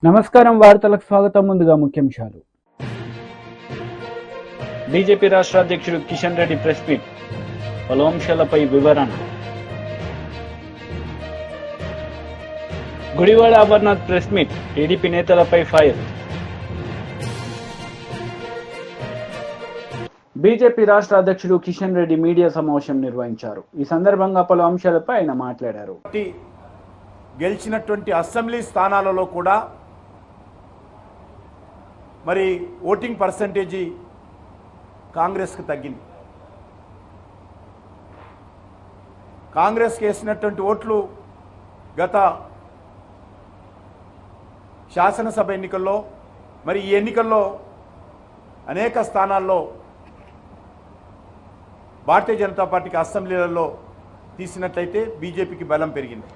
నమస్కారం వార్తలకు స్వాగతం. ముందుగా ముఖ్యాంశాలు. బీజేపీ రాష్ట్ర అధ్యక్షుడు కిషన్ రెడ్డి ప్రెస్ మీట్, పలు అంశాలపై వివరణ. Gudivada Amarnath press meet, TDP నేతలపై ఫైర్. బీజేపీ రాష్ట్ర అధ్యక్షుడు కిషన్ రెడ్డి మీడియా సమావేశం నిర్వహించారు. ఈ సందర్భంగా పలు అంశాలపై ఆయన మాట్లాడారు. గెలిచినటువంటి అసెంబ్లీ స్థానాలలో కూడా మరి ఓటింగ్ పర్సంటేజీ కాంగ్రెస్కి తగ్గింది. కాంగ్రెస్కి వేసినటువంటి ఓట్లు గత శాసనసభ ఎన్నికల్లో మరి ఈ ఎన్నికల్లో అనేక స్థానాల్లో భారతీయ జనతా పార్టీకి అసెంబ్లీలలో తీసినట్లయితే బీజేపీకి బలం పెరిగింది.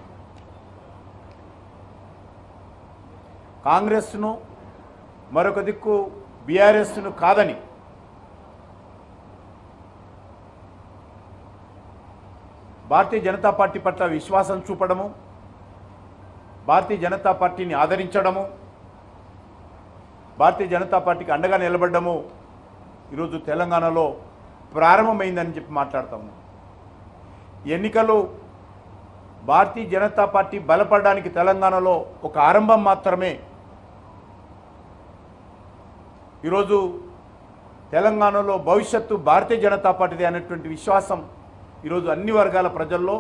కాంగ్రెస్ను మరొక దిక్కు బీఆర్ఎస్ను కాదని భారతీయ జనతా పార్టీ పట్ల విశ్వాసం చూపడము, భారతీయ జనతా పార్టీని ఆదరించడము, భారతీయ జనతా పార్టీకి అండగా నిలబడము ఈరోజు తెలంగాణలో ప్రారంభమైందని చెప్పి మాట్లాడతాము. ఎన్నికలు భారతీయ జనతా పార్టీ బలపడడానికి తెలంగాణలో ఒక ఆరంభం మాత్రమే. ఈరోజు తెలంగాణలో భవిష్యత్తు భారతీయ జనతా పార్టీదే అనేటువంటి విశ్వాసం ఈరోజు అన్ని వర్గాల ప్రజల్లో,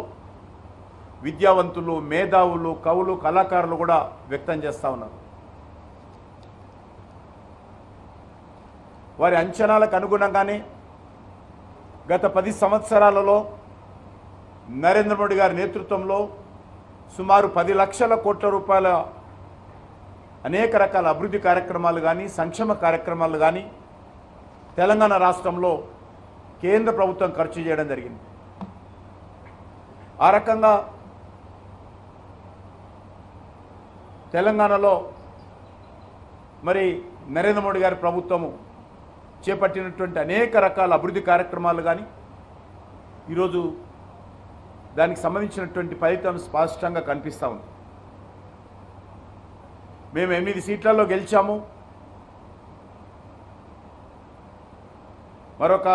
విద్యావంతులు, మేధావులు, కవులు, కళాకారులు కూడా వ్యక్తం చేస్తూ ఉన్నారు. వారి అంచనాలకు అనుగుణంగానే గత 10 సంవత్సరాలలో నరేంద్ర మోడీ గారి నేతృత్వంలో సుమారు 10 లక్షల కోట్ల రూపాయల అనేక రకాల అభివృద్ధి కార్యక్రమాలు కానీ, సంక్షేమ కార్యక్రమాలు కానీ తెలంగాణ రాష్ట్రంలో కేంద్ర ప్రభుత్వం ఖర్చు చేయడం జరిగింది. ఆ రకంగా తెలంగాణలో మరి నరేంద్ర మోడీ గారి ప్రభుత్వము చేపట్టినటువంటి అనేక రకాల అభివృద్ధి కార్యక్రమాలు కానీ ఈరోజు దానికి సంబంధించినటువంటి ఫలితం స్పష్టంగా కనిపిస్తూ ఉంది. మేము 8 సీట్లలో గెలిచాము, మరొక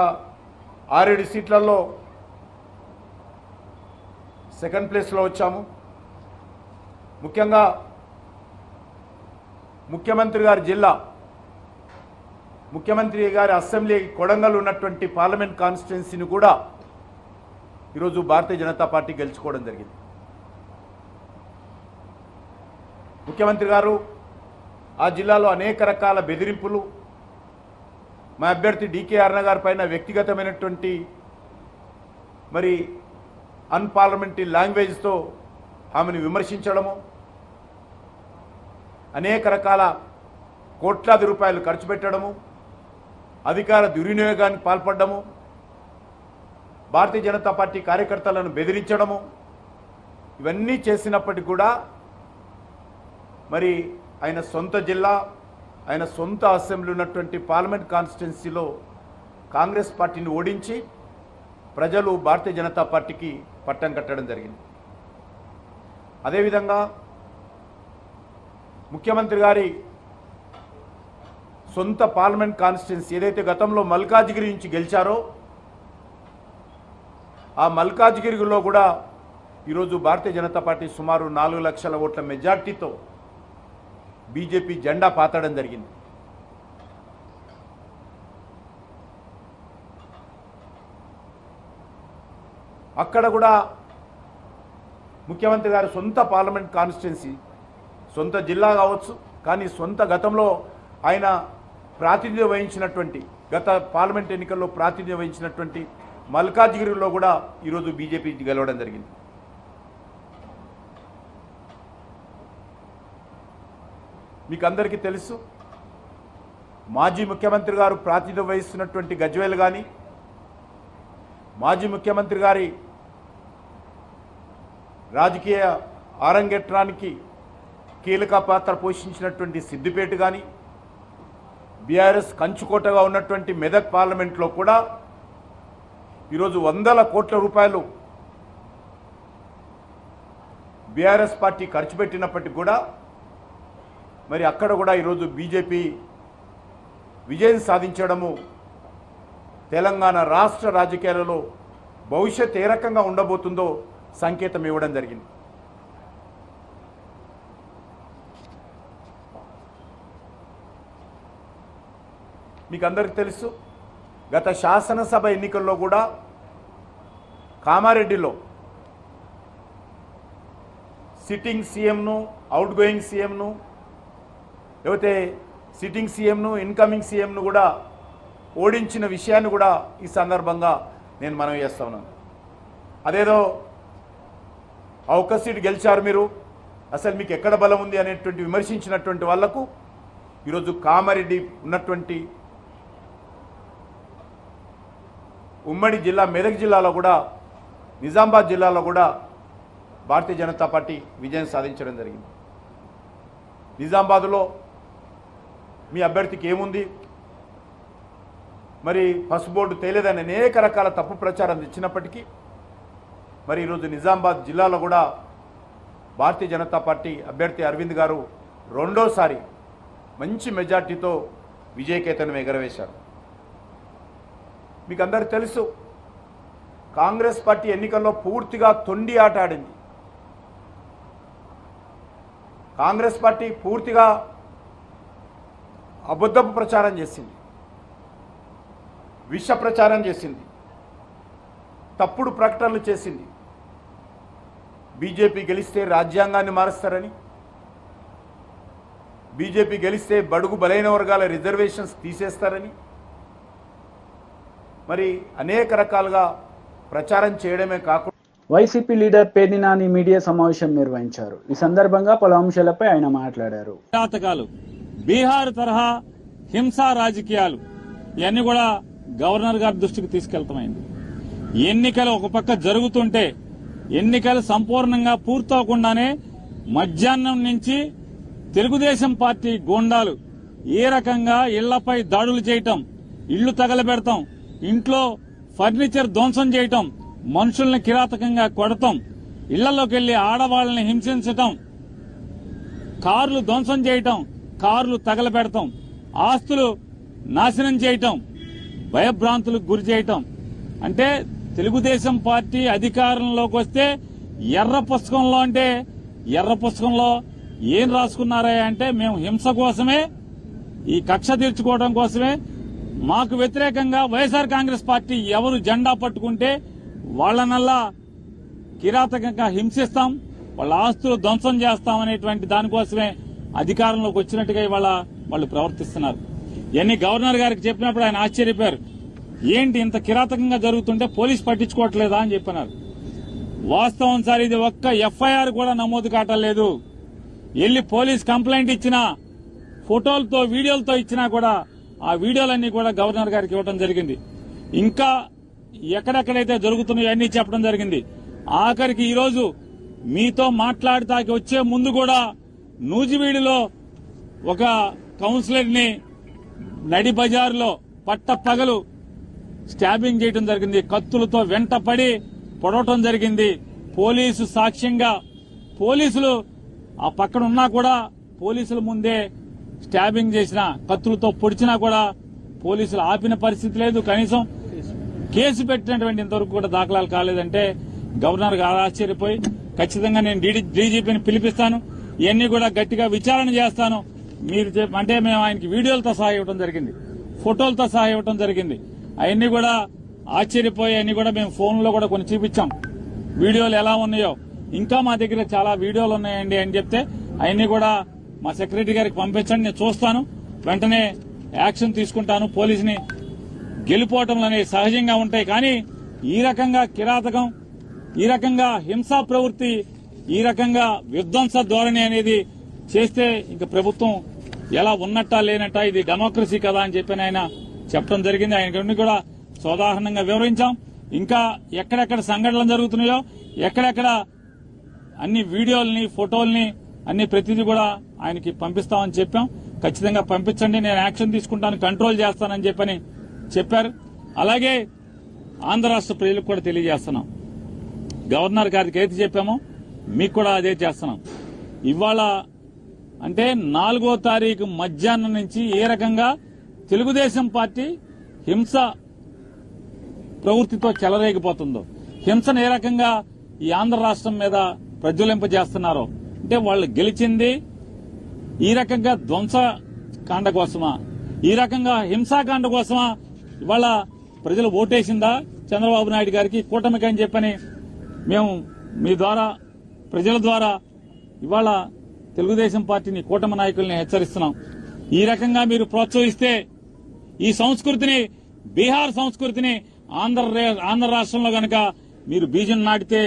6-7 సీట్లలో సెకండ్ ప్లేస్లో వచ్చాము. ముఖ్యంగా ముఖ్యమంత్రి గారి జిల్లా, ముఖ్యమంత్రి గారి అసెంబ్లీ కొడంగల్ ఉన్నటువంటి పార్లమెంట్ కాన్స్టిట్యున్సీని కూడా ఈరోజు భారతీయ జనతా పార్టీ గెలుచుకోవడం జరిగింది. ముఖ్యమంత్రి గారు ఆ జిల్లాలో అనేక రకాల బెదిరింపులు, మా అభ్యర్థి డీకే అరుణ గారి పైన వ్యక్తిగతమైనటువంటి మరి అన్పార్లమెంటరీ లాంగ్వేజ్తో ఆమెను విమర్శించడము, అనేక రకాల కోట్లాది రూపాయలు ఖర్చు పెట్టడము, అధికార దుర్వినియోగానికి పాల్పడము, భారతీయ జనతా పార్టీ కార్యకర్తలను బెదిరించడము, ఇవన్నీ చేసినప్పటికీ కూడా మరి ఆయన సొంత జిల్లా, ఆయన సొంత అసెంబ్లీ ఉన్నటువంటి పార్లమెంట్ కాన్స్టిట్యున్సీలో కాంగ్రెస్ పార్టీని ఓడించి ప్రజలు భారతీయ జనతా పార్టీకి పట్టం కట్టడం జరిగింది. అదేవిధంగా ముఖ్యమంత్రి గారి సొంత పార్లమెంట్ కాన్స్టిట్యున్సీ ఏదైతే గతంలో మల్కాజ్గిరి నుంచి గెలిచారో ఆ మల్కాజ్గిరిలో కూడా ఈరోజు భారతీయ జనతా పార్టీ సుమారు 4 లక్షల ఓట్ల మెజార్టీతో బీజేపీ జెండా పాతడం జరిగింది. అక్కడ కూడా ముఖ్యమంత్రి గారి సొంత పార్లమెంట్ కాన్స్టిట్యున్సీ, సొంత జిల్లా కావచ్చు, కానీ సొంత గతంలో ఆయన ప్రాతినిధ్యం వహించినటువంటి, గత పార్లమెంట్ ఎన్నికల్లో ప్రాతినిధ్యం వహించినటువంటి మల్కాజ్గిరిలో కూడా ఈరోజు బీజేపీ గెలవడం జరిగింది. మీకు అందరికీ తెలుసు, మాజీ ముఖ్యమంత్రి గారు ప్రాతినిధ్యం వహిస్తున్నటువంటి గజ్వేల్ కానీ, మాజీ ముఖ్యమంత్రి గారి రాజకీయ ఆరంగేట్రానికి కీలక పాత్ర పోషించినటువంటి సిద్దిపేట కానీ, బీఆర్ఎస్ కంచుకోటగా ఉన్నటువంటి మెదక్ పార్లమెంట్లో కూడా ఈరోజు 100ల కోట్ల రూపాయలు బీఆర్ఎస్ పార్టీ ఖర్చు పెట్టినప్పటికీ కూడా మరి అక్కడ కూడా ఈరోజు బీజేపీ విజయం సాధించడము తెలంగాణ రాష్ట్ర రాజకీయాలలో భవిష్యత్ ఏ రకంగా ఉండబోతుందో సంకేతం ఇవ్వడం జరిగింది. మీకు అందరికీ తెలుసు, గత శాసనసభ ఎన్నికల్లో కూడా కామారెడ్డిలో సిట్టింగ్ సీఎంను, అవుట్ గోయింగ్ సీఎంను, లేకపోతే సిట్టింగ్ సీఎంను, ఇన్కమింగ్ సీఎంను కూడా ఓడించిన విషయాన్ని కూడా ఈ సందర్భంగా నేను మనవి చేస్తా ఉన్నాను. అదేదో ఆ ఒక్క సీటు గెలిచారు మీరు, అసలు మీకు ఎక్కడ బలం ఉంది అనేటువంటి విమర్శించినటువంటి వాళ్లకు ఈరోజు కామారెడ్డి ఉన్నటువంటి ఉమ్మడి జిల్లా మెదక్ జిల్లాలో కూడా, నిజామాబాద్ జిల్లాలో కూడా భారతీయ జనతా పార్టీ విజయం సాధించడం జరిగింది. నిజామాబాద్లో మీ అభ్యర్థికి ఏముంది, మరి పసుపు బోర్డు తేలేదని అనేక రకాల తప్పు ప్రచారం ఇచ్చినప్పటికీ మరి ఈరోజు నిజామాబాద్ జిల్లాలో కూడా భారతీయ జనతా పార్టీ అభ్యర్థి అరవింద్ గారు రెండోసారి మంచి మెజార్టీతో విజయకేతనం ఎగరవేశారు. మీకు అందరికీ తెలుసు, కాంగ్రెస్ పార్టీ ఎన్నికల్లో పూర్తిగా తొండి ఆట ఆడింది. కాంగ్రెస్ పార్టీ పూర్తిగా అబద్ధపు ప్రచారం చేసింది, విష ప్రచారం చేసింది, తప్పుడు ప్రకటనలు చేసింది. బీజేపీ గెలిస్తే రాజ్యాంగాన్ని మారుస్తారని, బీజేపీ గెలిస్తే బడుగు బలైన వర్గాల రిజర్వేషన్స్ తీసేస్తారని మరి అనేక రకాలుగా ప్రచారం చేయడమే కాకుండా YCP leader Perni Nani media సమావేశం నిర్వహించారు. ఈ సందర్భంగా పలు అంశాలపై ఆయన మాట్లాడారు. బీహార్ తరహా హింసా రాజకీయాలు ఇవన్నీ కూడా గవర్నర్ గారి దృష్టికి తీసుకెళ్తామైంది. ఎన్నికలు ఒక పక్క జరుగుతుంటే ఎన్నికలు సంపూర్ణంగా పూర్తవకుండానే మధ్యాహ్నం నుంచి తెలుగుదేశం పార్టీ గూండాలు ఏ రకంగా ఇళ్లపై దాడులు చేయటం, ఇళ్లు తగలబెడతాం, ఇంట్లో ఫర్నిచర్ ధ్వంసం చేయటం, మనుషుల్ని కిరాతకంగా కొడతాం, ఇళ్లలోకి వెళ్లి ఆడవాళ్లని హింసించటం, కార్లు ధ్వంసం చేయటం, కార్లు తగలబెడతాం, ఆస్తులు నాశనం చేయటం, భయభ్రాంతులకు గురి చేయటం. అంటే తెలుగుదేశం పార్టీ అధికారంలోకి వస్తే ఎర్ర పుస్తకంలో ఏం రాసుకున్నారా అంటే మేము హింస కోసమే, ఈ కక్ష తీర్చుకోవడం కోసమే, మాకు వ్యతిరేకంగా వైఎస్ఆర్ కాంగ్రెస్ పార్టీ ఎవరు జెండా పట్టుకుంటే వాళ్లనల్లా కిరాతకంగా హింసిస్తాం, వాళ్ళ ఆస్తులు ధ్వంసం చేస్తాం అనేటువంటి దానికోసమే అధికారంలోకి వచ్చినట్టుగా ఇవాళ వాళ్ళు ప్రవర్తిస్తున్నారు. ఇవన్నీ గవర్నర్ గారికి చెప్పినప్పుడు ఆయన ఆశ్చర్యపోయారు. ఏంటి ఇంత కిరాతకంగా జరుగుతుంటే పోలీసు పట్టించుకోవట్లేదా అని చెప్పినారు. వాస్తవం సార్, ఇది ఒక్క ఎఫ్ఐఆర్ కూడా నమోదు కావట్లేదు. వెళ్లి పోలీస్ కంప్లైంట్ ఇచ్చినా, ఫోటోలతో వీడియోలతో ఇచ్చినా కూడా ఆ వీడియోలన్నీ కూడా గవర్నర్ గారికి ఇవ్వడం జరిగింది. ఇంకా ఎక్కడెక్కడైతే జరుగుతున్నాయో అన్ని చెప్పడం జరిగింది. ఆఖరికి ఈరోజు మీతో మాట్లాడటానికి వచ్చే ముందు కూడా నూజివీడులో ఒక కౌన్సిలర్ ని నడి బజార్లో పట్టపగలు స్టాబింగ్ చేయడం జరిగింది. కత్తులతో వెంటపడి పొడవటం జరిగింది. పోలీసు సాక్ష్యంగా పోలీసులు ఆ పక్కన ఉన్నా కూడా పోలీసుల ముందే స్టాబింగ్ చేసిన, కత్తులతో పొడిచినా కూడా పోలీసులు ఆపిన పరిస్థితి లేదు. కనీసం కేసు పెట్టినటువంటి ఇంతవరకు కూడా దాఖలాలు కాలేదంటే గవర్నర్ గారు ఆశ్చర్యపోయి ఖచ్చితంగా నేను డీజీపీని పిలిపిస్తాను, ఇవన్నీ కూడా గట్టిగా విచారణ చేస్తాను మీరు అంటే మేము ఆయనకి వీడియోలతో సహా ఇవ్వడం జరిగింది, ఫోటోలతో సహా ఇవ్వడం జరిగింది. అవన్నీ కూడా ఆశ్చర్యపోయి అన్ని కూడా మేము ఫోన్లో కూడా కొన్ని చూపించాం, వీడియోలు ఎలా ఉన్నాయో. ఇంకా మా దగ్గర చాలా వీడియోలు ఉన్నాయండి అని చెప్తే అవన్నీ కూడా మా సెక్రటరీ గారికి పంపించండి, నేను చూస్తాను, వెంటనే యాక్షన్ తీసుకుంటాను. పోలీసుని గెలిపోవటం అనేవి సహజంగా ఉంటాయి, కానీ ఈ రకంగా కిరాతకం, ఈ రకంగా హింసా ప్రవృత్తి, ఈ రకంగా విధ్వంస ధోరణి అనేది చేస్తే ఇంకా ప్రభుత్వం ఎలా ఉన్నట్టా లేనట్టా, ఇది డెమోక్రసీ కదా అని చెప్పి ఆయన చెప్పడం జరిగింది. ఆయన కూడా సోదాహరణంగా వివరించాం. ఇంకా ఎక్కడెక్కడ సంఘటనలు జరుగుతున్నాయో, ఎక్కడెక్కడ అన్ని వీడియోల్ని, ఫోటోల్ని అన్ని ప్రతిదీ కూడా ఆయనకి పంపిస్తామని చెప్పాం. ఖచ్చితంగా పంపించండి, నేను యాక్షన్ తీసుకుంటాను, కంట్రోల్ చేస్తానని చెప్పని చెప్పారు. అలాగే ఆంధ్ర రాష్ట్ర ప్రజలకు కూడా తెలియజేస్తున్నాం, గవర్నర్ గారికి ఏది చెప్పామో మీకు కూడా అదే చేస్తున్నాం. ఇవాళ అంటే 4వ తారీఖు మధ్యాహ్నం నుంచి ఏ రకంగా తెలుగుదేశం పార్టీ హింస ప్రవృత్తితో చెలరేగిపోతుందో, హింసను ఏ రకంగా ఈ ఆంధ్ర రాష్ట్రం మీద ప్రజ్వలింపజేస్తున్నారో, అంటే వాళ్ళు గెలిచింది ఈ రకంగా ధ్వంసకాండ కోసమా, ఈ రకంగా హింసాకాండ కోసమా ఇవాళ ప్రజలు ఓటేసిందా చంద్రబాబు నాయుడు గారికి, కూటమికి అని చెప్పని మేము మీ ద్వారా ప్రజల ద్వారా ఇవాళ తెలుగుదేశం పార్టీని, కూటమి నాయకుల్ని హెచ్చరిస్తున్నాం. ఈ రకంగా మీరు ప్రోత్సహిస్తే ఈ సంస్కృతిని, బీహార్ సంస్కృతిని ఆంధ్ర రాష్ట్రంలో గనక మీరు బీజం నాటితే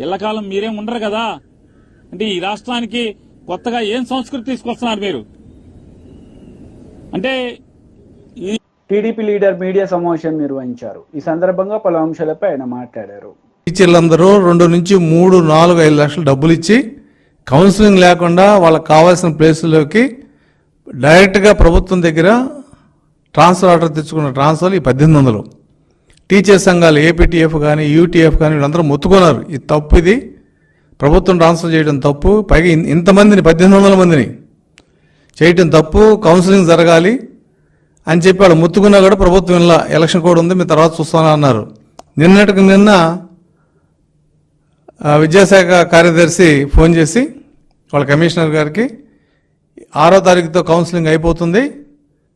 ఎల్లకాలం మీరేం ఉండరు కదా. అంటే ఈ రాష్ట్రానికి కొత్తగా ఏం సంస్కృతి తీసుకొస్తున్నారు మీరు? అంటే టీడీపీ లీడర్ మీడియా సమావేశం నిర్వహించారు. ఈ సందర్భంగా పలు అంశాలపై ఆయన మాట్లాడారు. టీచర్లందరూ 2 నుంచి 3, 4, 5 లక్షలు డబ్బులు ఇచ్చి కౌన్సిలింగ్ లేకుండా వాళ్ళకి కావాల్సిన ప్లేసుల్లోకి డైరెక్ట్గా ప్రభుత్వం దగ్గర ట్రాన్స్ఫర్ ఆర్డర్ తెచ్చుకున్న ట్రాన్స్ఫర్లు ఈ 1800. టీచర్ సంఘాలు ఏపీటీఎఫ్ కానీ యూటీఎఫ్ కానీ వీళ్ళందరూ మొత్తుకున్నారు. ఇది తప్పు, ఇది ప్రభుత్వం ట్రాన్స్ఫర్ చేయడం తప్పు, పైగా ఇంతమందిని 1800 మందిని చేయటం తప్పు, కౌన్సిలింగ్ జరగాలి అని చెప్పి వాళ్ళు మొత్తుకున్నా కూడా ప్రభుత్వం ఇలా ఎలక్షన్ కోడ్ ఉంది మీ తర్వాత చూస్తాను అన్నారు. నిన్న విద్యాశాఖ కార్యదర్శి ఫోన్ చేసి వాళ్ళ కమిషనర్ గారికి 6వ తారీఖుతో కౌన్సిలింగ్ అయిపోతుంది,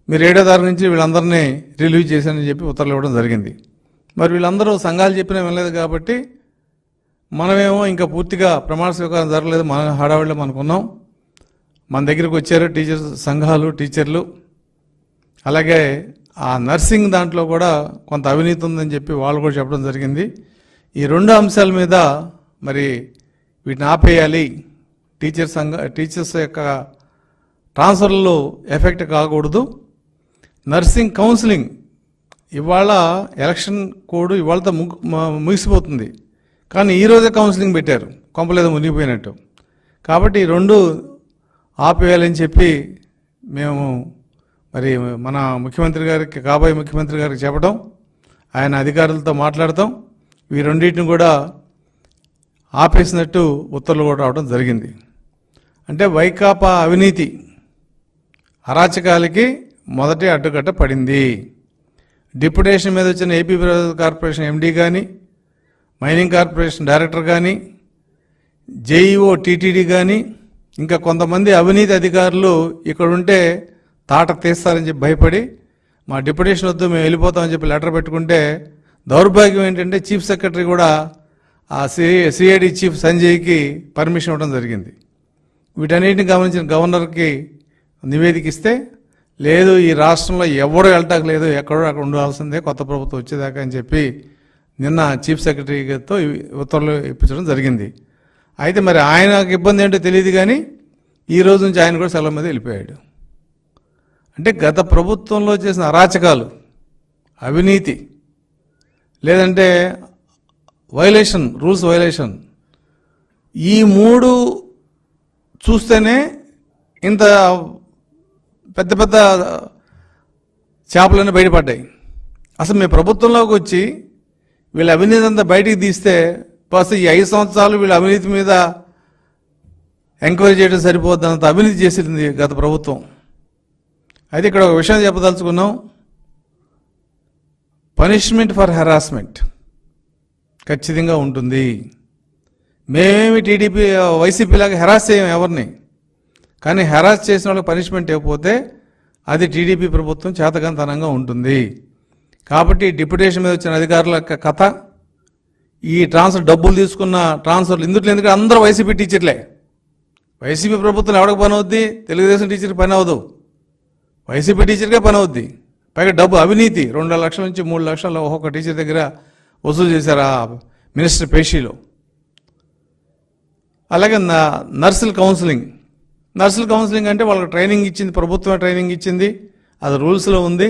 మీరు 7వ తారీఖు నుంచి వీళ్ళందరినీ రిలీవ్ చేశానని చెప్పి ఉత్తర్వులు ఇవ్వడం జరిగింది. మరి వీళ్ళందరూ సంఘాలు చెప్పినా వినలేదు కాబట్టి మనమేమో ఇంకా పూర్తిగా ప్రమాణ స్వీకారం జరగలేదు, మన హడావిడిలో మనకున్నాం. మన దగ్గరికి వచ్చారు టీచర్స్ సంఘాలు, టీచర్లు. అలాగే ఆ నర్సింగ్ దాంట్లో కూడా కొంత అవినీతి ఉందని చెప్పి వాళ్ళు కూడా చెప్పడం జరిగింది. ఈ 2 అంశాల మీద మరి వీటిని ఆపేయాలి, టీచర్స్ యొక్క ట్రాన్స్ఫర్లు ఎఫెక్ట్ కాకూడదు. నర్సింగ్ కౌన్సిలింగ్ ఇవాళ ఎలక్షన్ కోడ్ ఇవాళతో ముగిసిపోతుంది, కానీ ఈరోజే కౌన్సిలింగ్ పెట్టారు, కొంపలేదో మునిగిపోయినట్టు. కాబట్టి ఈ 2 ఆపేయాలని చెప్పి మేము మరి మన ముఖ్యమంత్రి గారికి, కాబోయే ముఖ్యమంత్రి గారికి చెప్పడం, ఆయన అధికారులతో మాట్లాడతాం, ఈ 2 కూడా ఆపేసినట్టు ఉత్తర్వులు కూడా రావడం జరిగింది. అంటే వైకాపా అవినీతి అరాచకాలకి మొదటి అడ్డుకట్ట పడింది. డిప్యుటేషన్ మీద వచ్చిన ఏపీ కార్పొరేషన్ ఎండీ కానీ, మైనింగ్ కార్పొరేషన్ డైరెక్టర్ కానీ, జేఈఓ టీటీడీ కానీ, ఇంకా కొంతమంది అవినీతి అధికారులు ఇక్కడ ఉంటే తాట తీస్తారని చెప్పి భయపడి మా డిప్యుటేషన్ వద్దు మేము వెళ్ళిపోతామని చెప్పి లెటర్ పెట్టుకుంటే, దౌర్భాగ్యం ఏంటంటే చీఫ్ సెక్రటరీ కూడా ఆ సిఐడి చీఫ్ సంజయ్కి పర్మిషన్ ఇవ్వడం జరిగింది. వీటన్నిటిని గమనించిన గవర్నర్కి నివేదిక ఇస్తే, లేదు ఈ రాష్ట్రంలో ఎవడో వెళ్ళటాక లేదు, ఎక్కడో అక్కడ ఉండాల్సిందే కొత్త ప్రభుత్వం వచ్చేదాకా అని చెప్పి నిన్న చీఫ్ సెక్రటరీతో ఉత్తర్వులు ఇప్పించడం జరిగింది. అయితే మరి ఆయనకు ఇబ్బంది ఏంటో తెలియదు, కానీ ఈ రోజు నుంచి ఆయన కూడా సెలవు మీద వెళ్ళిపోయాడు. అంటే గత ప్రభుత్వంలో చేసిన అరాచకాలు, అవినీతి, లేదంటే వైలేషన్, రూల్స్ వైలేషన్, ఈ 3 చూస్తేనే ఇంత పెద్ద పెద్ద చేపలన్నీ బయటపడ్డాయి. అసలు మీ ప్రభుత్వంలోకి వచ్చి వీళ్ళ అవినీతి అంతా బయటికి తీస్తే ఈ 5 సంవత్సరాలు వీళ్ళ అవినీతి మీద ఎంక్వైరీ చేయడం సరిపోద్ది, అంత అవినీతి చేసింది గత ప్రభుత్వం. అయితే ఇక్కడ ఒక విషయం చెప్పదలుచుకున్నాం, పనిష్మెంట్ ఫర్ హెరాస్మెంట్ ఖచ్చితంగా ఉంటుంది. మేమేమి టీడీపీ వైసీపీలాగా హెరాస్ చేయం ఎవరిని, కానీ హెరాస్ చేసిన వాళ్ళకి పనిష్మెంట్ ఇవ్వకపోతే అది టీడీపీ ప్రభుత్వం చేతకంతనంగా ఉంటుంది. కాబట్టి డిప్యుటేషన్ మీద వచ్చిన అధికారుల కథ, ఈ ట్రాన్స్ఫర్ డబ్బులు తీసుకున్న ట్రాన్స్ఫర్లు ఇందులో, ఎందుకంటే అందరూ వైసీపీ టీచర్లే. వైసీపీ ప్రభుత్వం ఎవరికి పని అవుద్ది? తెలుగుదేశం టీచర్కి పని అవ్వదు, వైసీపీ టీచర్కే పని అవుద్ది. పైగా డబ్బు అవినీతి 2 లక్షల నుంచి 3 లక్షలు ఒక్కొక్క టీచర్ దగ్గర వసూలు చేశారు ఆ మినిస్టర్ పేషీలో. అలాగే నర్సుల కౌన్సిలింగ్ అంటే వాళ్ళకి ట్రైనింగ్ ఇచ్చింది, ప్రభుత్వమే ట్రైనింగ్ ఇచ్చింది, అది రూల్స్లో ఉంది.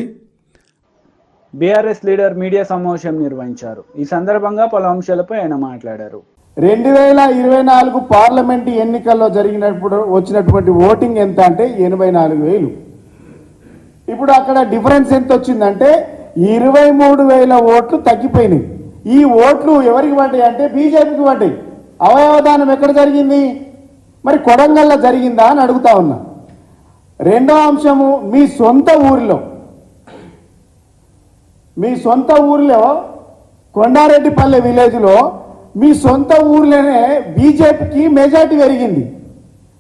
బీఆర్ఎస్ లీడర్ మీడియా సమావేశం నిర్వహించారు. ఈ సందర్భంగా పలు అంశాలపై ఆయన మాట్లాడారు. 2024 పార్లమెంటు ఎన్నికల్లో జరిగినప్పుడు వచ్చినటువంటి ఓటింగ్ ఎంత అంటే 84,000. ఇప్పుడు అక్కడ డిఫరెన్స్ ఎంత వచ్చిందంటే 23,000 ఓట్లు తగ్గిపోయినాయి. ఈ ఓట్లు ఎవరికి పడ్డాయి అంటే బీజేపీకి పడ్డాయి. అవయవదానం ఎక్కడ జరిగింది? మరి కొడంగల్లో జరిగిందా అని అడుగుతా ఉన్నా. రెండో అంశము, మీ సొంత ఊరిలో కొండారెడ్డిపల్లె విలేజ్లో మీ సొంత ఊర్లోనే బీజేపీకి మెజార్టీ పెరిగింది.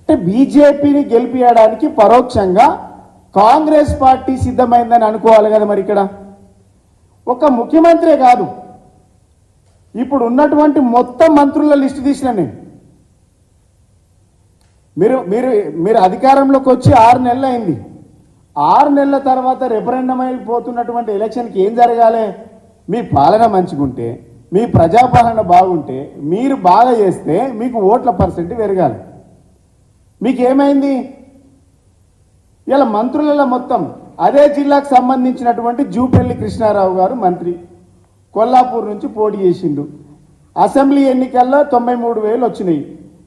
అంటే బీజేపీని గెలిపించడానికి పరోక్షంగా కాంగ్రెస్ పార్టీ సిద్ధమైందని అనుకోవాలి కదా. మరి ఇక్కడ ఒక ముఖ్యమంత్రే కాదు, ఇప్పుడు ఉన్నటువంటి మొత్తం మంత్రుల లిస్టు తీసిన నేను. మీరు అధికారంలోకి వచ్చి 6 నెలలు అయింది. 6 నెలల తర్వాత రెఫరెండం అయిపోతున్నటువంటి ఎలక్షన్కి ఏం జరగాలి? మీ పాలన మంచిగుంటే, మీ ప్రజాపాలన బాగుంటే, మీరు బాగా చేస్తే మీకు ఓట్ల పర్సెంట్ పెరగాలి. మీకు ఏమైంది? ఇలా మంత్రులలో మొత్తం అదే జిల్లాకు సంబంధించినటువంటి జూపల్లి కృష్ణారావు గారు మంత్రి, కొల్లాపూర్ నుంచి పోటీ చేసిండు. అసెంబ్లీ ఎన్నికల్లో 93,000 వచ్చినాయి.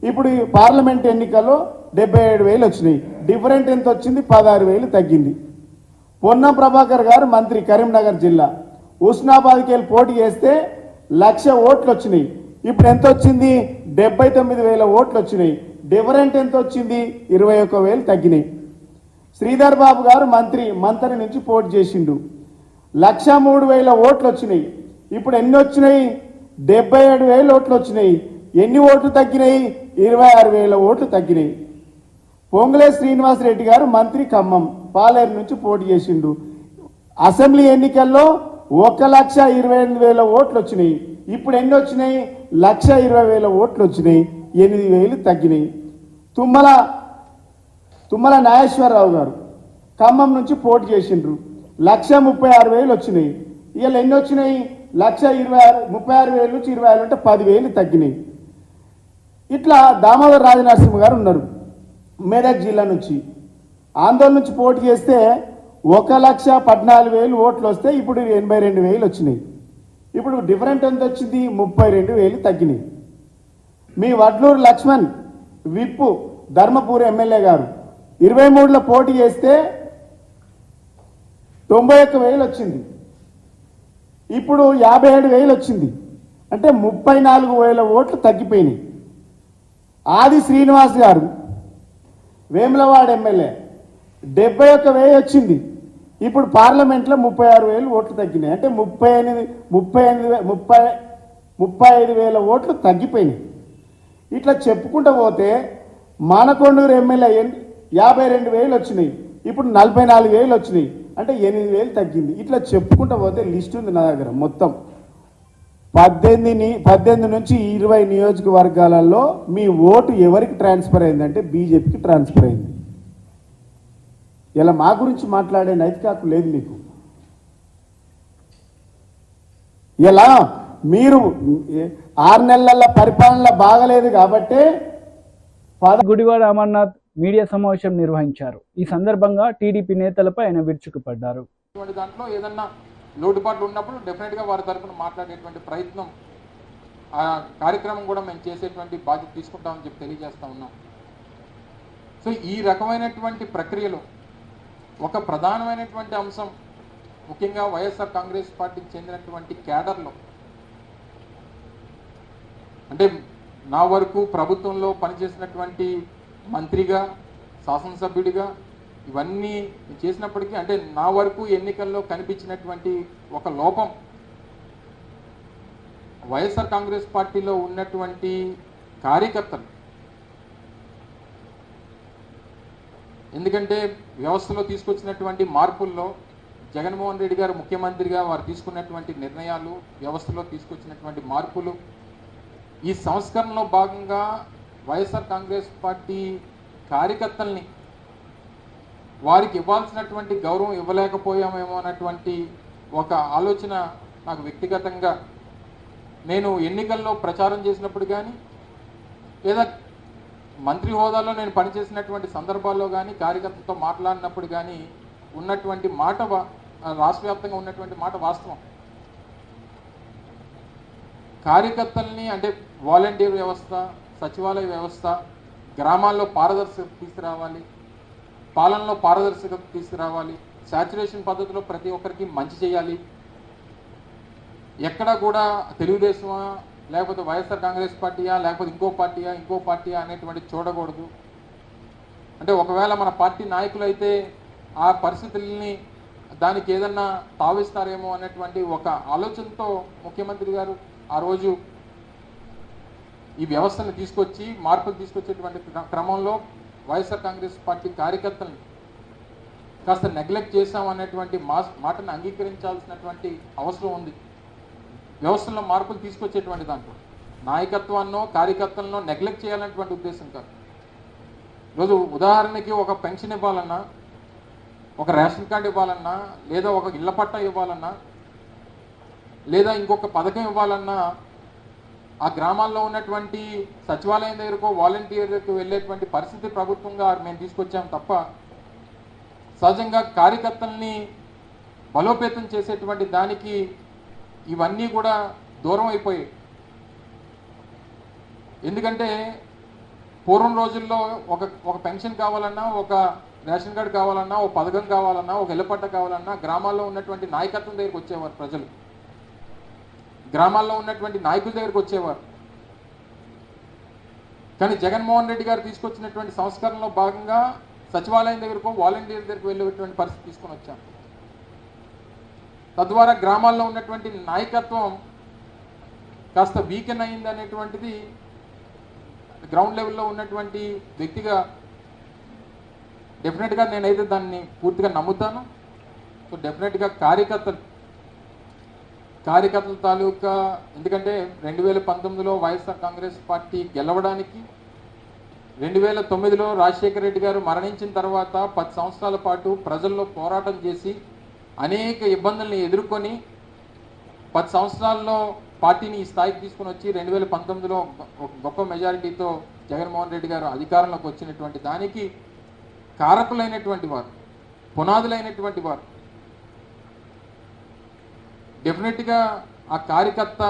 ఇప్పుడు పార్లమెంట్ ఎన్నికల్లో 77,000 వచ్చినాయి. డిఫరెంట్ ఎంత వచ్చింది? 16,000 తగ్గింది. పొన్నం ప్రభాకర్ గారు మంత్రి, కరీంనగర్ జిల్లా, హుస్నాబాద్కి వెళ్ళి పోటీ చేస్తే 1,00,000 ఓట్లు వచ్చినాయి. ఇప్పుడు ఎంత వచ్చింది? 79,000 ఓట్లు వచ్చినాయి. డిఫరెంట్ ఎంత వచ్చింది? 21,000 తగ్గినాయి. శ్రీధర్ బాబు గారు మంత్రి నుంచి పోటీ చేసిండు. 1,03,000 ఓట్లు వచ్చినాయి. ఇప్పుడు ఎన్ని వచ్చినాయి? 77,000 ఓట్లు వచ్చినాయి. ఎన్ని ఓట్లు తగ్గినాయి? 26,000 ఓట్లు తగ్గినాయి. పొంగులే శ్రీనివాసరెడ్డి గారు మంత్రి, ఖమ్మం, పాలేరు నుంచి పోటీ చేసిండు. అసెంబ్లీ ఎన్నికల్లో 1,28,000 ఓట్లు వచ్చినాయి. ఇప్పుడు ఎన్ని వచ్చినాయి? 1,20,000 ఓట్లు వచ్చినాయి. 8,000 తగ్గినాయి. తుమ్మల నాగేశ్వరరావు గారు ఖమ్మం నుంచి పోటీ చేసిండ్రు. 1,36,000 వచ్చినాయి. ఇవాళ ఎన్ని వచ్చినాయి? 36,000 నుంచి 20,000 అంటే 10,000 తగ్గినాయి. ఇట్లా దామోదర్ రాజనరసింహ గారు ఉన్నారు, మెదక్ జిల్లా నుంచి, ఆందోళన నుంచి పోటీ చేస్తే 1,14,000 ఓట్లు వస్తే ఇప్పుడు 82,000 వచ్చినాయి. ఇప్పుడు డిఫరెంట్ ఎంత వచ్చింది? 32,000 తగ్గినాయి. మీ వడ్లూరు లక్ష్మణ్ విప్పు, ధర్మపూర్ ఎమ్మెల్యే గారు 23లో పోటీ చేస్తే 91,000 వచ్చింది. ఇప్పుడు 57,000 వచ్చింది. అంటే 34,000 ఓట్లు తగ్గిపోయినాయి. ఆది శ్రీనివాస్ గారు వేములవాడ ఎమ్మెల్యే 71,000 వచ్చింది. ఇప్పుడు పార్లమెంట్లో 36,000 ఓట్లు తగ్గినాయి. అంటే 35,000 ఓట్లు తగ్గిపోయినాయి. ఇట్లా చెప్పుకుంటూ పోతే మానకొండూరు ఎమ్మెల్యే 52,000 వచ్చినాయి. ఇప్పుడు 44,000 వచ్చినాయి. అంటే 8,000 తగ్గింది. ఇట్లా చెప్పుకుంటూ పోతే లిస్ట్ ఉంది నా దగ్గర. మొత్తం 18 నుంచి 20 నియోజకవర్గాలలో మీ ఓటు ఎవరికి ట్రాన్స్ఫర్ అయిందంటే బీజేపీకి ట్రాన్స్ఫర్ అయింది. ఇలా మా గురించి మాట్లాడే నైతిక హక్కు లేదు మీకు. ఇలా మీరు 6 నెలల పరిపాలన బాగలేదు కాబట్టి గుడివాడ అమర్నాథ్ మీడియా సమావేశం నిర్వహించారు. ఈ సందర్భంగా టీడీపీ నేతలపై ఆయన విరుచుకుపడ్డారు. దాంట్లో ఏదన్నా లోటుపాట్లు ఉన్నప్పుడు డెఫినెట్గా వారి తరఫున మాట్లాడేటువంటి ప్రయత్నం, ఆ కార్యక్రమం కూడా మేము చేసేటువంటి బాధ్యత తీసుకుంటామని చెప్పి తెలియజేస్తా ఉన్నాం. సో ఈ రకమైనటువంటి ప్రక్రియలో ఒక ప్రధానమైనటువంటి అంశం, ముఖ్యంగా వైఎస్ఆర్ కాంగ్రెస్ పార్టీకి చెందినటువంటి క్యాడర్లో, అంటే నా వరకు ప్రభుత్వంలో పనిచేసినటువంటి మంత్రిగా, శాసనసభ్యుడిగా ఇవన్నీ చేసినప్పటికీ, అంటే నా వరకు ఎన్నికల్లో కనిపించినటువంటి ఒక లోపం, వైఎస్ఆర్ కాంగ్రెస్ పార్టీలో ఉన్నటువంటి కార్యకర్తలు, ఎందుకంటే వ్యవస్థలో తీసుకొచ్చినటువంటి మార్పుల్లో జగన్మోహన్ రెడ్డి గారు ముఖ్యమంత్రిగా వారు తీసుకున్నటువంటి నిర్ణయాలు, వ్యవస్థలో తీసుకొచ్చినటువంటి మార్పులు, ఈ సంస్కరణలో భాగంగా వైఎస్ఆర్ కాంగ్రెస్ పార్టీ కార్యకర్తల్ని వారికి ఇవ్వాల్సినటువంటి గౌరవం ఇవ్వలేకపోయామేమో అన్నటువంటి ఒక ఆలోచన నాకు వ్యక్తిగతంగా, నేను ఎన్నికల్లో ప్రచారం చేసినప్పుడు కానీ లేదా మంత్రి హోదాలో నేను పనిచేసినటువంటి సందర్భాల్లో కానీ కార్యకర్తలతో మాట్లాడినప్పుడు కానీ ఉన్నటువంటి మాట, రాష్ట్ర వ్యాప్తంగా ఉన్నటువంటి మాట వాస్తవం. కార్యకర్తల్ని, అంటే వాలంటీర్ వ్యవస్థ, సచివాలయ వ్యవస్థ, గ్రామాల్లో పారదర్శకత తీసుకురావాలి, పాలనలో పారదర్శకత తీసుకురావాలి, శాచ్యురేషన్ పద్ధతిలో ప్రతి ఒక్కరికి మంచి చేయాలి, ఎక్కడా కూడా తెలుగుదేశమా లేకపోతే వైఎస్ఆర్ కాంగ్రెస్ పార్టీయా, లేకపోతే ఇంకో పార్టీయా అనేటువంటి చూడకూడదు. అంటే ఒకవేళ మన పార్టీ నాయకులు అయితే ఆ పరిస్థితుల్ని దానికి ఏదన్నా తావిస్తారేమో అనేటువంటి ఒక ఆలోచనతో ముఖ్యమంత్రి గారు ఆ రోజు ఈ వ్యవస్థను తీసుకొచ్చి మార్పులు తీసుకొచ్చేటువంటి క్రమంలో వైఎస్ఆర్ కాంగ్రెస్ పార్టీ కార్యకర్తలను కాస్త నెగ్లెక్ట్ చేశామనేటువంటి మాటను అంగీకరించాల్సినటువంటి అవసరం ఉంది. వ్యవస్థలో మార్పులు తీసుకొచ్చేటువంటి దాంట్లో నాయకత్వాన్నో కార్యకర్తలను నెగ్లెక్ట్ చేయాలనేటువంటి ఉద్దేశం కాదు. ఈరోజు ఉదాహరణకి ఒక పెన్షన్ ఇవ్వాలన్నా, ఒక రేషన్ కార్డు ఇవ్వాలన్నా, లేదా ఒక ఇళ్ల పట్టా ఇవ్వాలన్నా, లేదా ఇంకొక పథకం ఇవ్వాలన్నా ఆ గ్రామాల్లో ఉన్నటువంటి సచివాలయం దగ్గరకో వాలంటీర్ దగ్గరకు వెళ్ళేటువంటి పరిస్థితి ప్రభుత్వంగా మేము తీసుకొచ్చాం తప్ప సహజంగా కార్యకర్తల్ని బలోపేతం చేసేటువంటి దానికి ఇవన్నీ కూడా దూరం అయిపోయాయి. ఎందుకంటే పూర్వం రోజుల్లో ఒక పెన్షన్ కావాలన్నా, ఒక రేషన్ కార్డు కావాలన్నా, ఒక పథకం కావాలన్నా, ఒక ఇళ్ల పట్ట కావాలన్నా గ్రామాల్లో ఉన్నటువంటి నాయకత్వం దగ్గరికి వచ్చేవారు, ప్రజలు గ్రామాల్లో ఉన్నటువంటి నాయకుల దగ్గరికి వచ్చేవారు. కానీ జగన్మోహన్ రెడ్డి గారు తీసుకొచ్చినటువంటి సంస్కరణలో భాగంగా సచివాలయం దగ్గరకు వాలంటీర్ దగ్గరకు వెళ్ళేటువంటి పరిస్థితి తీసుకొని వచ్చాం. తద్వారా గ్రామాల్లో ఉన్నటువంటి నాయకత్వం కాస్త వీకెన్ అయింది అనేటువంటిది గ్రౌండ్ లెవెల్లో ఉన్నటువంటి వ్యక్తిగా డెఫినెట్గా నేనైతే దాన్ని పూర్తిగా నమ్ముతాను. సో డెఫినెట్గా కార్యకర్తల తాలూకా, ఎందుకంటే 2019లో వైఎస్ఆర్ కాంగ్రెస్ పార్టీ గెలవడానికి 2009లో రాజశేఖర రెడ్డి గారు మరణించిన తర్వాత 10 సంవత్సరాల పాటు ప్రజల్లో పోరాటం చేసి అనేక ఇబ్బందుల్ని ఎదుర్కొని 10 సంవత్సరాల్లో పార్టీని ఈ స్థాయికి తీసుకుని వచ్చి 2019లో ఒక గొప్ప మెజారిటీతో జగన్మోహన్ రెడ్డి గారు అధికారంలోకి వచ్చినటువంటి దానికి కారకులైనటువంటి వారు, పునాదులైనటువంటి వారు. డెఫినెట్గా ఆ కార్యకర్త,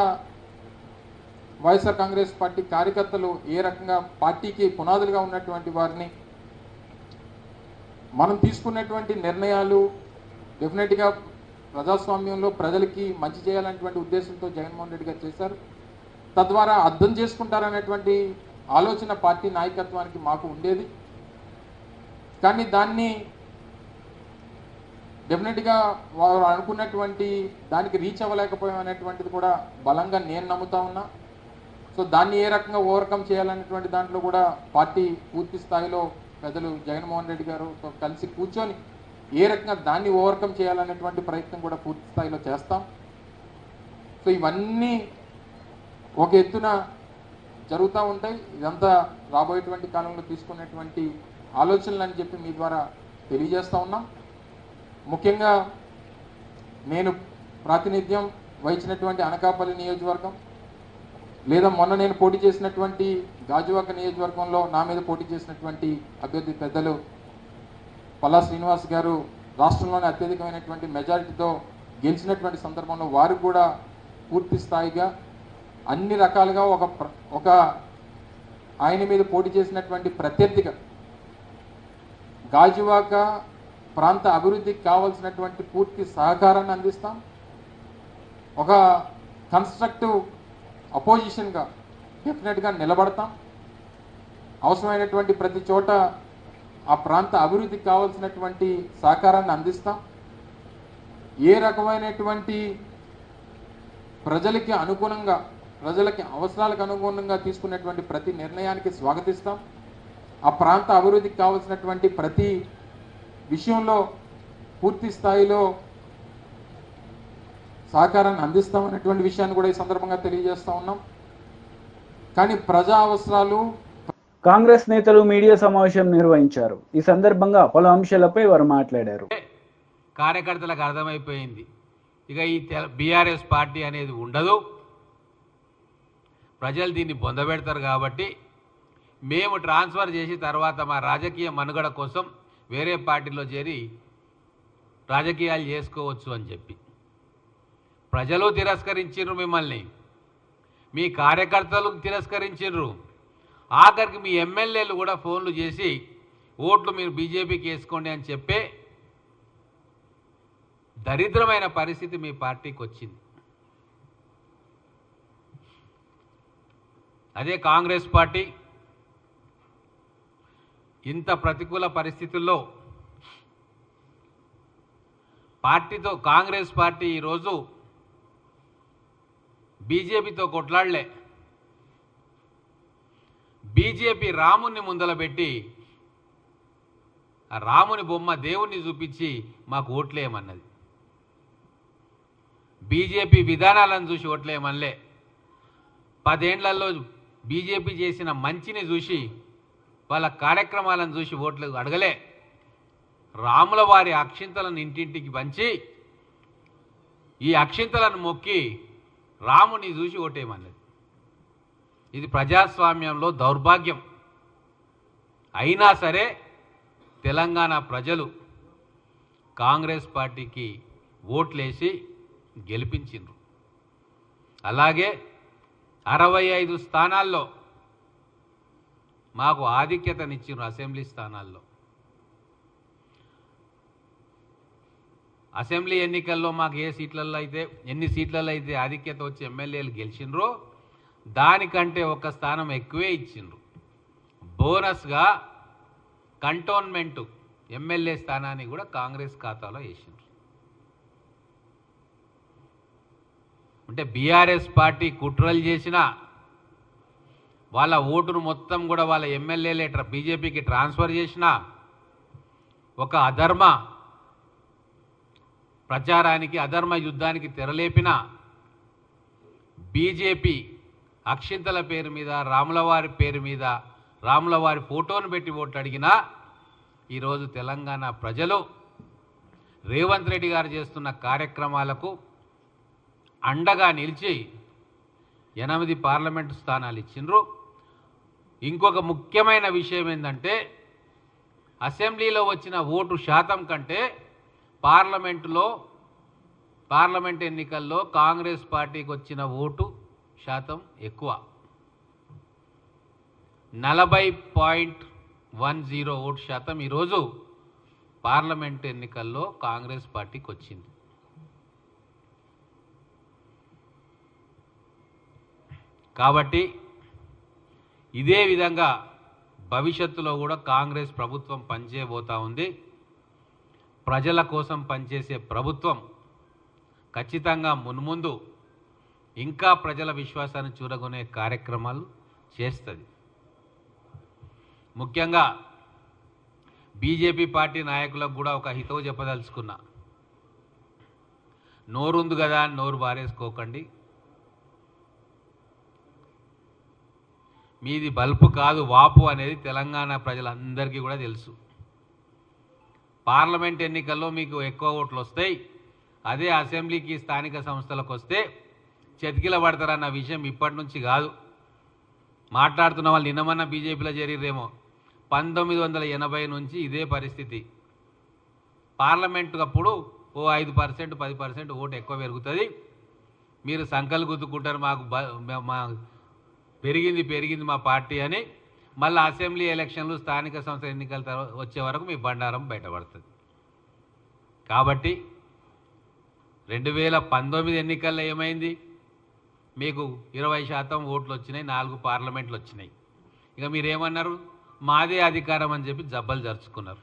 వైఎస్ఆర్ కాంగ్రెస్ పార్టీ కార్యకర్తలు ఏ రకంగా పార్టీకి పునాదులుగా ఉన్నటువంటి వారిని మనం తీసుకున్నటువంటి నిర్ణయాలు డెఫినెట్గా ప్రజాస్వామ్యంలో ప్రజలకి మంచి చేయాలనేటువంటి ఉద్దేశంతో జగన్మోహన్ రెడ్డి గారు చేశారు. తద్వారా అర్థం చేసుకుంటారనేటువంటి ఆలోచన పార్టీ నాయకత్వానికి మాకు ఉండేది. కానీ దాన్ని డెఫినెట్గా వారు అనుకున్నటువంటి దానికి రీచ్ అవ్వలేకపోయాం అనేటువంటిది కూడా బలంగా నేను నమ్ముతా ఉన్నా. సో దాన్ని ఏ రకంగా ఓవర్కమ్ చేయాలనేటువంటి దాంట్లో కూడా పార్టీ పూర్తి స్థాయిలో పెద్దలు జగన్మోహన్ రెడ్డి గారుతో కలిసి కూర్చొని ఏ రకంగా దాన్ని ఓవర్కమ్ చేయాలనేటువంటి ప్రయత్నం కూడా పూర్తి స్థాయిలో చేస్తాం. సో ఇవన్నీ ఒక ఎత్తున జరుగుతూ ఉంటాయి. ఇదంతా రాబోయేటువంటి కాలంలో తీసుకునేటువంటి ఆలోచనలు అని చెప్పి మీ ద్వారా తెలియజేస్తూ ఉన్నాం. ముఖ్యంగా నేను ప్రాతినిధ్యం వహించినటువంటి అనకాపల్లి నియోజకవర్గం, లేదా మొన్న నేను పోటీ చేసినటువంటి గాజువాక నియోజకవర్గంలో నా మీద పోటీ చేసినటువంటి అభ్యర్థి పెద్దలు పల్లా శ్రీనివాస్ గారు రాష్ట్రంలోనే అత్యధికమైనటువంటి మెజారిటీతో గెలిచినటువంటి సందర్భంలో వారు కూడా పూర్తి స్థాయిగా అన్ని రకాలుగా ఒక ఆయన మీద పోటీ చేసినటువంటి ప్రత్యర్థిగా గాజువాక ప్రాంత అభివృద్ధికి కావాల్సినటువంటి పూర్తి సహకారాన్ని అందిస్తాం. ఒక కన్స్ట్రక్టివ్ అపోజిషన్గా డెఫినెట్గా నిలబడతాం. అవసరమైనటువంటి ప్రతి చోట ఆ ప్రాంత అభివృద్ధికి కావాల్సినటువంటి సహకారాన్ని అందిస్తాం. ఏ రకమైనటువంటి ప్రజలకి అనుగుణంగా, ప్రజలకి అవసరాలకు అనుగుణంగా తీసుకునేటువంటి ప్రతి నిర్ణయానికి స్వాగతిస్తాం. ఆ ప్రాంత అభివృద్ధికి కావాల్సినటువంటి ప్రతి విషయంలో పూర్తి స్థాయిలో సహకారాన్ని అందిస్తామనేటువంటి విషయాన్ని కూడా ఈ సందర్భంగా తెలియజేస్తా ఉన్నాం. కానీ ప్రజా అవసరాలు. కాంగ్రెస్ నేతలు మీడియా సమావేశం నిర్వహించారు. ఈ సందర్భంగా పలు అంశాలపై వారు మాట్లాడారు. కార్యకర్తలకు అర్థమైపోయింది, ఇక ఈ బీఆర్ఎస్ పార్టీ అనేది ఉండదు, ప్రజలు దీన్ని పొందబెడతారు. కాబట్టి మేము ట్రాన్స్ఫర్ చేసి తర్వాత మా రాజకీయ మనుగడ కోసం వేరే పార్టీలో చేరి రాజకీయాలు చేసుకోవచ్చు అని చెప్పి ప్రజలు తిరస్కరించారు. మిమ్మల్ని మీ కార్యకర్తలు తిరస్కరించారు. ఆఖరికి మీ ఎమ్మెల్యేలు కూడా ఫోన్లు చేసి ఓట్లు మీరు బీజేపీకి వేసుకోండి అని చెప్పే దరిద్రమైన పరిస్థితి మీ పార్టీకి వచ్చింది. అదే కాంగ్రెస్ పార్టీ ఇంత ప్రతికూల పరిస్థితుల్లో కాంగ్రెస్ పార్టీ ఈరోజు బీజేపీతో కొట్లాడలే. బీజేపీ రాముని ముందల పెట్టి ఆ రాముని బొమ్మ దేవుణ్ణి చూపించి మాకు ఓట్లేయమన్నది. బీజేపీ విధానాలను చూసి ఓట్లేయమనలే. 10 ఏళ్లలో బీజేపీ చేసిన మంచిని చూసి వాళ్ళ కార్యక్రమాలను చూసి ఓట్లు అడగలే. రాముల వారి అక్షింతలను ఇంటింటికి పంచి ఈ అక్షింతలను మొక్కి రాముని చూసి ఓటేయమన్నది. ఇది ప్రజాస్వామ్యంలో దౌర్భాగ్యం. అయినా సరే తెలంగాణ ప్రజలు కాంగ్రెస్ పార్టీకి ఓట్లేసి గెలిపించిండ్రు. అలాగే 65 స్థానాల్లో మాకు ఆధిక్యతనిచ్చిండ్రు. అసెంబ్లీ స్థానాల్లో అసెంబ్లీ ఎన్నికల్లో మాకు ఎన్ని సీట్లలో అయితే ఆధిక్యత వచ్చి ఎమ్మెల్యేలు గెలిచిండ్రో దానికంటే ఒక స్థానం ఎక్కువే ఇచ్చిండ్రు. బోనస్గా కంటోన్మెంట్ ఎమ్మెల్యే స్థానాన్ని కూడా కాంగ్రెస్ ఖాతాలో వేసిండ్రు. అంటే బీఆర్ఎస్ పార్టీ కుట్రలు చేసినా వాళ్ళ ఓటును మొత్తం కూడా వాళ్ళ ఎమ్మెల్యేలే బీజేపీకి ట్రాన్స్ఫర్ చేసిన ఒక అధర్మ ప్రచారానికి అధర్మ యుద్ధానికి తెరలేపిన బీజేపీ అక్షింతల పేరు మీద రాములవారి పేరు మీద రాములవారి ఫోటోను పెట్టి ఓట్లు అడిగినా ఈరోజు తెలంగాణ ప్రజలు రేవంత్ రెడ్డి గారు చేస్తున్న కార్యక్రమాలకు అండగా నిలిచి 8 పార్లమెంటు స్థానాలు ఇచ్చిండ్రు. ఇంకొక ముఖ్యమైన విషయం ఏంటంటే అసెంబ్లీలో వచ్చిన ఓటు శాతం కంటే పార్లమెంట్ ఎన్నికల్లో కాంగ్రెస్ పార్టీకి వచ్చిన ఓటు శాతం ఎక్కువ. 40.10 ఓటు శాతం ఈరోజు పార్లమెంట్ ఎన్నికల్లో కాంగ్రెస్ పార్టీకి వచ్చింది. కాబట్టి ఇదే విధంగా భవిష్యత్తులో కూడా కాంగ్రెస్ ప్రభుత్వం పనిచేయబోతా ఉంది. ప్రజల కోసం పనిచేసే ప్రభుత్వం ఖచ్చితంగా మున్ముందు ఇంకా ప్రజల విశ్వాసాన్ని చూరగొనే కార్యక్రమాలు చేస్తుంది. ముఖ్యంగా బీజేపీ పార్టీ నాయకులకు కూడా ఒక హితవు చెప్పదలుచుకున్నా. నోరుంది కదా అని నోరు బారేసుకోకండి. మీది బల్పు కాదు వాపు అనేది తెలంగాణ ప్రజలందరికీ కూడా తెలుసు. పార్లమెంట్ ఎన్నికల్లో మీకు ఎక్కువ ఓట్లు వస్తాయి. అదే అసెంబ్లీకి స్థానిక సంస్థలకు వస్తే చతికిల పడతారన్న విషయం ఇప్పటి నుంచి కాదు. మాట్లాడుతున్న వాళ్ళు నిన్నమన్నా బీజేపీలో చేరిరేమో. 1980 నుంచి ఇదే పరిస్థితి. పార్లమెంటు అప్పుడు 5% 10% ఓటు ఎక్కువ పెరుగుతుంది. మీరు సంకలు గుద్దుకుంటారు, మా పెరిగింది మా పార్టీ అని. మళ్ళీ అసెంబ్లీ ఎలక్షన్లు స్థానిక సంస్థ ఎన్నికల వచ్చే వరకు మీ బండారం బయటపడుతుంది. కాబట్టి 2019 ఎన్నికల్లో ఏమైంది? మీకు 20% ఓట్లు వచ్చినాయి, 4 పార్లమెంట్లు వచ్చినాయి. ఇక మీరేమన్నారు? మాదే అధికారం అని చెప్పి జబ్బలు జరుచుకున్నారు.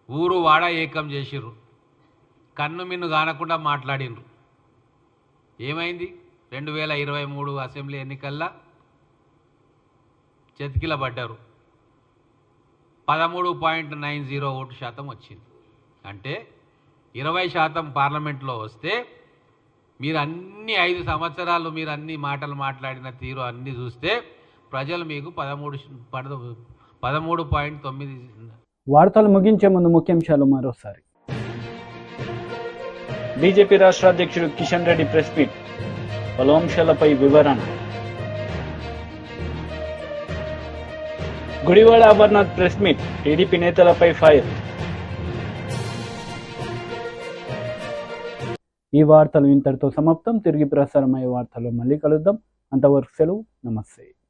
ఊరు వాడ ఏకం చేసిర్రు. కన్ను మిన్ను కానకుండా మాట్లాడినరు. ఏమైంది? 2023 అసెంబ్లీ ఎన్నికల్లో చతికిల పడ్డారు. 13.90 ఓటు శాతం వచ్చింది. అంటే 20% పార్లమెంట్లో వస్తే మీరు అన్ని 5 సంవత్సరాలు మీరు అన్ని మాటలు మాట్లాడిన తీరు అన్నీ చూస్తే ప్రజలు మీకు 13.9. వార్తలు ముగించే ముందు ముఖ్యాంశాలు మరోసారి. బీజేపీ రాష్ట్ర అధ్యక్షుడు కిషన్ రెడ్డి ప్రెస్ మీట్, పలు అంశాలపై వివరణ. Gudivada Amarnath press meet, TDP నేతలపై ఫైర్. ఈ వార్తలు ఇంతటితో సమాప్తం. తిరిగి ప్రసారమయ్యే వార్తల్లో మళ్ళీ కలుద్దాం. అంతవరకు సెలవు. నమస్తే.